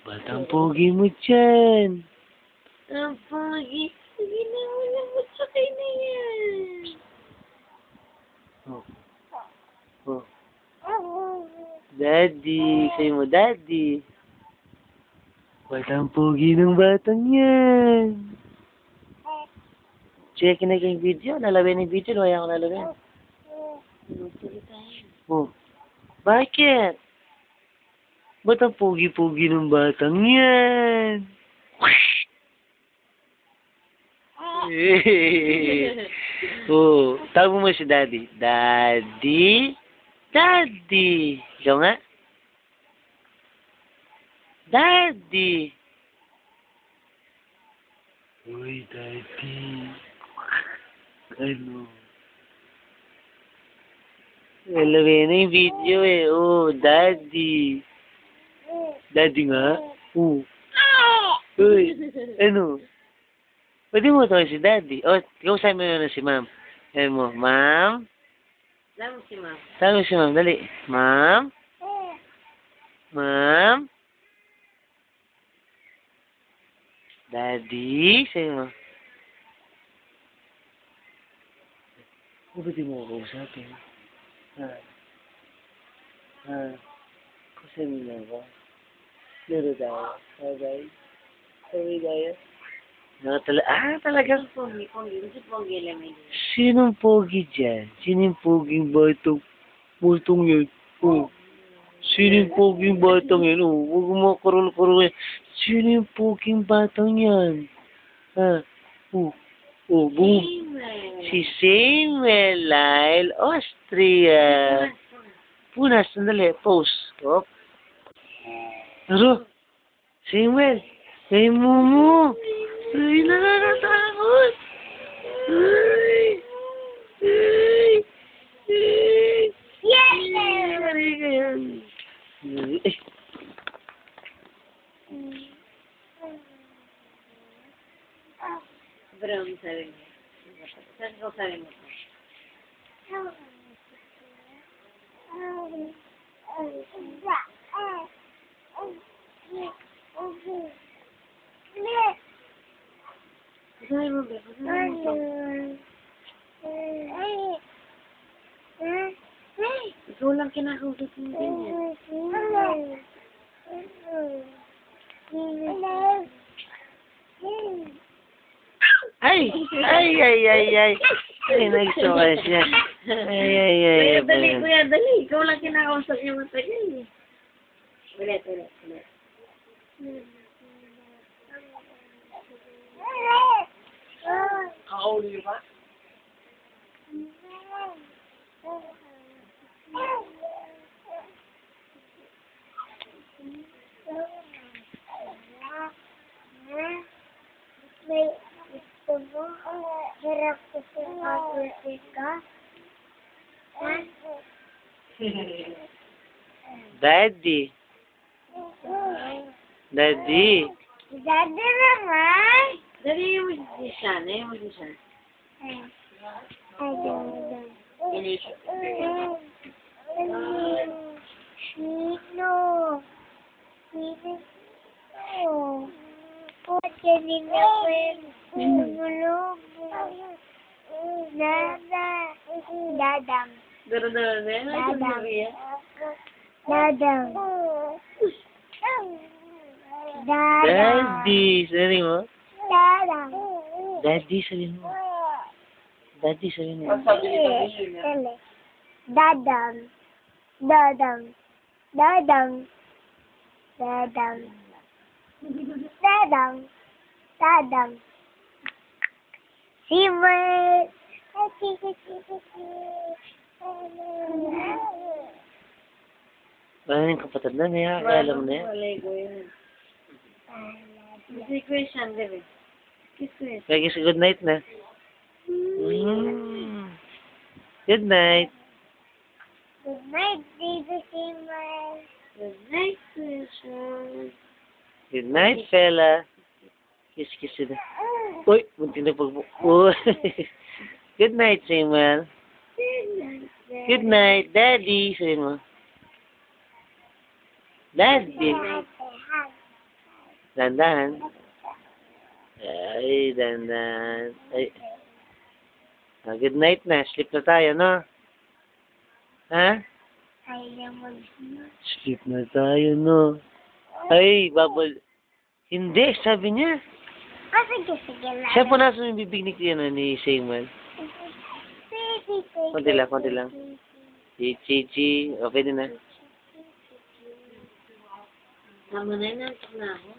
Batang pogi mo dyan. Ang pogi. Sige na, walang matsakay na yan. Oh. Oh. Daddy. Sa'yo mo, Daddy. Batang pogi ng batang yan. Check na yung video. Lalawin yung video. Wala akong lalawin. Oh. Bakit? Ba't ang pogi-pogi ng batang yan? Oh, tawag mo si Daddy. Daddy? Daddy. Ikaw nga? Daddy. Uy, Daddy. Ano? Lalawin na yung video eh. Oh, Daddy. Daddy nga? Oh. Uy, ano? Pwede mo ito si Daddy. O, ikaw sa'yo mo na si Ma'am. Sabi mo, Ma'am? Alam mo si Ma'am. Sabi mo si Ma'am, dali. Ma'am? Ma'am? Daddy? Sabi mo. Ba't di mo ako usapin? Ha? Ha? Kasi mo ba? Laro tayo. Bye-bye. Sorry tayo. Talagang Pogi. Hindi pogi lang yun. sinong pogi dyan? Sinong poging batang yan? Oh. Sinong poging batang yan? Oh, huwag mo kurul-kurul yan. Sinong poging batang yan? Ha? Oh. Oh, boom. Si Samuel Lyle, Austria. Punas, sandali. Pause. Stop. Ano? Samuel. Hey, Momo. Ay, nakakatakot. Ay. Ay. Ay. Yes! Ay, ganyan. Ay. Brown sabi niya. Saan ko sabi mo? Sabi mo ba? Ikaw lang kinakausap mo ganyan. Ay! Ay, nagsuka siya. Ay. Kuya, dali. Ikaw lang kinakausap niya matagal eh. Ulit. Kauli ba? May gusto mo? Hirap ko sa mag-work ka? Daddy. Daddy. Daddy naman! Dali yung mag-isa. Sino? Porque niya ko yung gulog. Dadang. Dadang. Daddy. Sabi mo? Dadang. Daddy, sabi mo. Daddy, sabi mo. Dadang. Dadang. Dadang. Dadang. Dadang. Dadang. Simmer. Ano yung kapatid na niya? Kaya mo na yan. Walay ko yun. Kasi question, dali. Kiss. Kaya kasi good night na. Good night. Good night, baby Simmer. Good night, question. Good night, fella. Kiss na. Uy, munti na Uy. Good night, Samuel. Good night, Daddy. Sabi mo. Daddy. Dandan. Ay, dandan. Ay. Good night na. Sleep na tayo, no? Ha? Kaya mag-sleep. Sleep na tayo, no? Ay, babal. Hindi, sabi niya. Sige lang. Siya po nasa yung bibig ni Samuel. Konti lang, konti lang. Chichi. Okay din na. Tama na yun, nantok na ako.